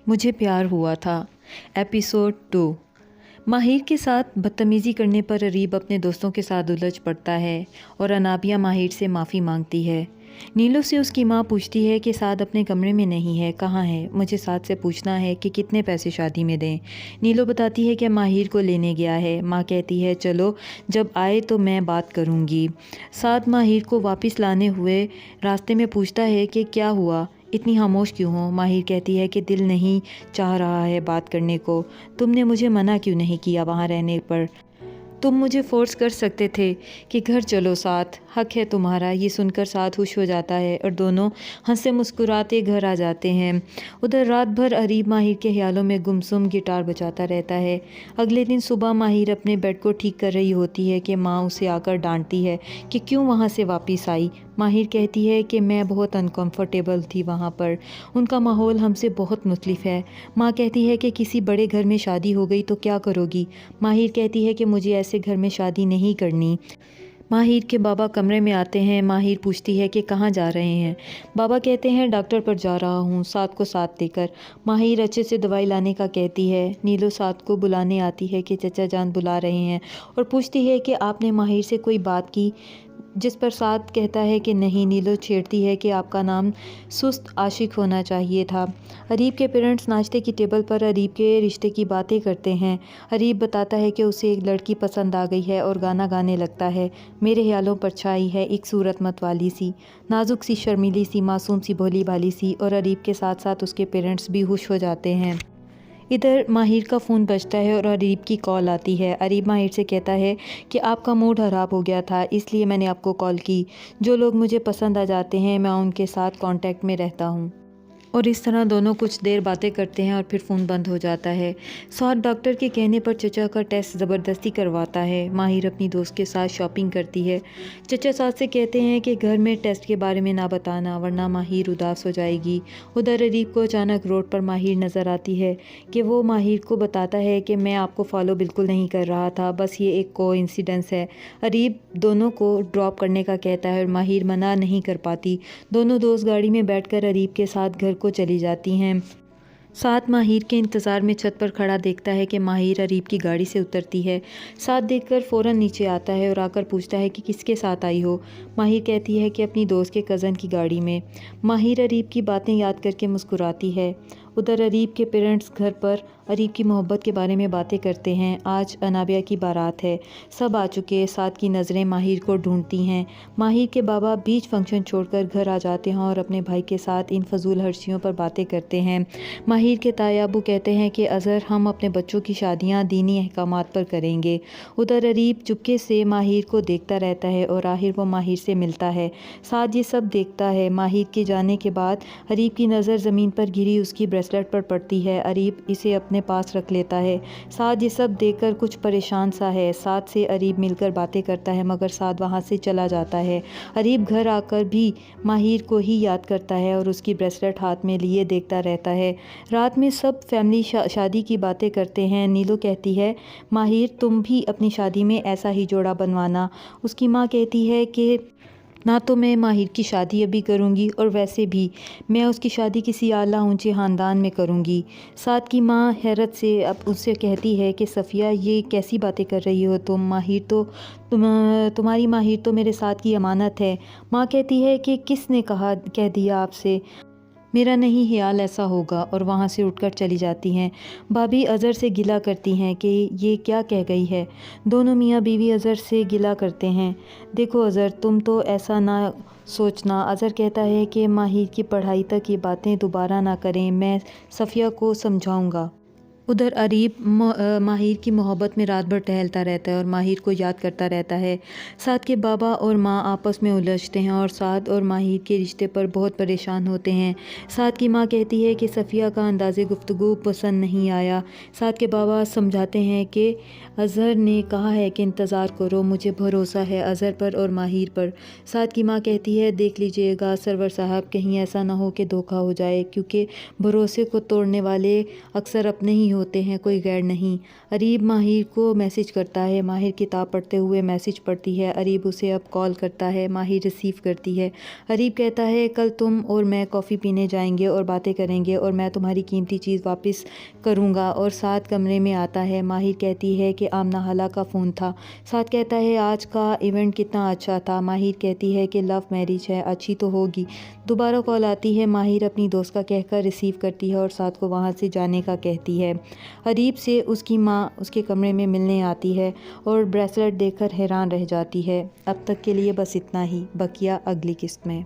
مجھے پیار ہوا تھا۔ ایپیسوڈ 2۔ ماہر کے ساتھ بدتمیزی کرنے پر اریب اپنے دوستوں کے ساتھ الجھ پڑتا ہے اور انابیہ ماہر سے معافی مانگتی ہے۔ نیلو سے اس کی ماں پوچھتی ہے کہ سعد اپنے کمرے میں نہیں ہے، کہاں ہے؟ مجھے سعد سے پوچھنا ہے کہ کتنے پیسے شادی میں دیں۔ نیلو بتاتی ہے کہ ماہر کو لینے گیا ہے۔ ماں کہتی ہے چلو جب آئے تو میں بات کروں گی۔ سعد ماہر کو واپس لانے ہوئے راستے میں پوچھتا ہے کہ کیا ہوا، اتنی خاموش کیوں ہو؟ ماہر کہتی ہے کہ دل نہیں چاہ رہا ہے بات کرنے کو۔ تم نے مجھے منع کیوں نہیں کیا وہاں رہنے پر؟ تم مجھے فورس کر سکتے تھے کہ گھر چلو ساتھ، حق ہے تمہارا۔ یہ سن کر سعد خوش ہو جاتا ہے اور دونوں ہنستے مسکراتے گھر آ جاتے ہیں۔ ادھر رات بھر اریب ماہر کے خیالوں میں گمسم گٹار بجاتا رہتا ہے۔ اگلے دن صبح ماہر اپنے بیڈ کو ٹھیک کر رہی ہوتی ہے کہ ماں اسے آ کر ڈانٹتی ہے کہ کیوں وہاں سے واپس آئی۔ ماہر کہتی ہے کہ میں بہت انکمفرٹیبل تھی وہاں پر، ان کا ماحول ہم سے بہت مختلف ہے۔ ماں کہتی ہے کہ کسی بڑے گھر میں شادی ہو گئی تو کیا کرو گی؟ ماہر کہتی ہے کہ مجھے ایسے گھر میں شادی نہیں کرنی۔ ماہر کے بابا کمرے میں آتے ہیں۔ ماہر پوچھتی ہے کہ کہاں جا رہے ہیں؟ بابا کہتے ہیں ڈاکٹر پر جا رہا ہوں سعد کو ساتھ لے کر۔ ماہر اچھے سے دوائی لانے کا کہتی ہے۔ نیلو سعد کو بلانے آتی ہے کہ چچا جان بلا رہے ہیں اور پوچھتی ہے کہ آپ نے ماہر سے کوئی بات کی، جس پر سعد کہتا ہے کہ نہیں۔ نیلو چھیڑتی ہے کہ آپ کا نام سست عاشق ہونا چاہیے تھا۔ اریب کے پیرنٹس ناشتے کی ٹیبل پر اریب کے رشتے کی باتیں کرتے ہیں۔ اریب بتاتا ہے کہ اسے ایک لڑکی پسند آ گئی ہے اور گانا گانے لگتا ہے۔ میرے خیالوں پر چھائی ہے، ایک صورت مت والی سی، نازک سی، شرمیلی سی، معصوم سی، بھولی بھالی سی، اور اریب کے ساتھ ساتھ اس کے پیرنٹس بھی خوش ہو جاتے ہیں۔ ادھر ماہر کا فون بجتا ہے اور اریب کی کال آتی ہے۔ اریب ماہر سے کہتا ہے کہ آپ کا موڈ خراب ہو گیا تھا، اس لیے میں نے آپ کو کال کی۔ جو لوگ مجھے پسند آ جاتے ہیں میں ان کے ساتھ کانٹیکٹ میں رہتا ہوں۔ اور اس طرح دونوں کچھ دیر باتیں کرتے ہیں اور پھر فون بند ہو جاتا ہے۔ سعد ڈاکٹر کے کہنے پر چچا کا ٹیسٹ زبردستی کرواتا ہے۔ ماہر اپنی دوست کے ساتھ شاپنگ کرتی ہے۔ چچا سعد سے کہتے ہیں کہ گھر میں ٹیسٹ کے بارے میں نہ بتانا ورنہ ماہر اداس ہو جائے گی۔ ادھر اریب کو اچانک روڈ پر ماہر نظر آتی ہے کہ وہ ماہر کو بتاتا ہے کہ میں آپ کو فالو بالکل نہیں کر رہا تھا، بس یہ ایک کو انسیڈنس ہے۔ اریب دونوں کو ڈراپ کرنے کا کہتا ہے اور ماہر منع نہیں کر پاتی۔ دونوں دوست گاڑی میں بیٹھ کر اریب کے ساتھ گھر کو چلی جاتی ہیں۔ سعد ماہر کے انتظار میں چھت پر کھڑا دیکھتا ہے کہ ماہر اریب کی گاڑی سے اترتی ہے۔ سعد دیکھ کر فوراً نیچے آتا ہے اور آ کر پوچھتا ہے کہ کس کے ساتھ آئی ہو؟ ماہر کہتی ہے کہ اپنی دوست کے کزن کی گاڑی میں۔ ماہر اریب کی باتیں یاد کر کے مسکراتی ہے۔ ادھر اریب کے پیرنٹس گھر پر اریب کی محبت کے بارے میں باتیں کرتے ہیں۔ آج انابیہ کی بارات ہے، سب آ چکے۔ سعد کی نظریں ماہر کو ڈھونڈتی ہیں۔ ماہر کے بابا بیچ فنکشن چھوڑ کر گھر آ جاتے ہیں اور اپنے بھائی کے ساتھ ان فضول خرچیوں پر باتیں کرتے ہیں۔ ماہر کے تایا ابو کہتے ہیں کہ اظہر ہم اپنے بچوں کی شادیاں دینی احکامات پر کریں گے۔ ادھر اریب چپکے سے ماہر کو دیکھتا رہتا ہے اور آخر وہ ماہر سے ملتا ہے۔ سعد یہ سب دیکھتا ہے۔ ماہر کے جانے کے بعد اریب کی نظر زمین پر گری اس کی بریسلٹ پر پڑتی ہے۔ اریب اسے اپنے پاس رکھ لیتا ہے۔ سعد یہ سب دیکھ کر کچھ پریشان سا ہے۔ سعد سے اریب مل کر باتیں کرتا ہے مگر سعد وہاں سے چلا جاتا ہے۔ اریب گھر آ کر بھی ماہر کو ہی یاد کرتا ہے اور اس کی بریسلٹ ہاتھ میں لیے دیکھتا رہتا ہے۔ رات میں سب فیملی شادی کی باتیں کرتے ہیں۔ نیلو کہتی ہے ماہر تم بھی اپنی شادی میں ایسا ہی جوڑا بنوانا۔ اس کی ماں کہتی ہے کہ نہ تو میں ماہر کی شادی ابھی کروں گی اور ویسے بھی میں اس کی شادی کسی اعلیٰ اونچے خاندان میں کروں گی۔ سعد کی ماں حیرت سے اب اس سے کہتی ہے کہ صفیہ یہ کیسی باتیں کر رہی ہو تم؟ تمہاری ماہر تو میرے ساتھ کی امانت ہے۔ ماں کہتی ہے کہ کس نے کہہ دیا آپ سے؟ میرا نہیں خیال ایسا ہوگا، اور وہاں سے اٹھ کر چلی جاتی ہیں۔ بھابھی اظہر سے گلہ کرتی ہیں کہ یہ کیا کہہ گئی ہے۔ دونوں میاں بیوی اظہر سے گلہ کرتے ہیں۔ دیکھو اظہر تم تو ایسا نہ سوچنا۔ اظہر کہتا ہے کہ ماہر کی پڑھائی تک یہ باتیں دوبارہ نہ کریں، میں صفیہ کو سمجھاؤں گا۔ ادھر اریب ماہر کی محبت میں رات بھر ٹہلتا رہتا ہے اور ماہر کو یاد کرتا رہتا ہے۔ سعد کے بابا اور ماں آپس میں الجھتے ہیں اور سعد اور ماہر کے رشتے پر بہت پریشان ہوتے ہیں۔ سعد کی ماں کہتی ہے کہ صفیہ کا انداز گفتگو پسند نہیں آیا۔ سعد کے بابا سمجھاتے ہیں کہ اظہر نے کہا ہے کہ انتظار کرو، مجھے بھروسہ ہے اظہر پر اور ماہر پر۔ سعد کی ماں کہتی ہے دیکھ لیجیے گا سرور صاحب، کہیں ایسا نہ ہو کہ دھوکہ ہو جائے، کیونکہ بھروسے کو توڑنے والے اکثر اپنے ہی ہوتے ہیں، کوئی غیر نہیں۔ اریب ماہر کو میسج کرتا ہے، ماہر کتاب پڑھتے ہوئے میسج پڑھتی ہے۔ اریب اسے اب کال کرتا ہے، ماہر ریسیو کرتی ہے۔ اریب کہتا ہے کل تم اور میں کافی پینے جائیں گے اور باتیں کریں گے اور میں تمہاری قیمتی چیز واپس کروں گا، اور ساتھ کمرے میں آتا ہے۔ ماہر کہتی ہے کہ آمنہ خالہ کا فون تھا۔ ساتھ کہتا ہے آج کا ایونٹ کتنا اچھا تھا۔ ماہر کہتی ہے کہ لو میرج ہے، اچھی تو ہوگی۔ دوبارہ کال آتی ہے، ماہر اپنی دوست کا کہہ کر ریسیو کرتی ہے اور ساتھ کو وہاں سے جانے کا کہتی ہے۔ اریب سے اس کی ماں اس کے کمرے میں ملنے آتی ہے اور بریسلٹ دیکھ کر حیران رہ جاتی ہے۔ اب تک کے لیے بس اتنا ہی، بقیہ اگلی قسط میں۔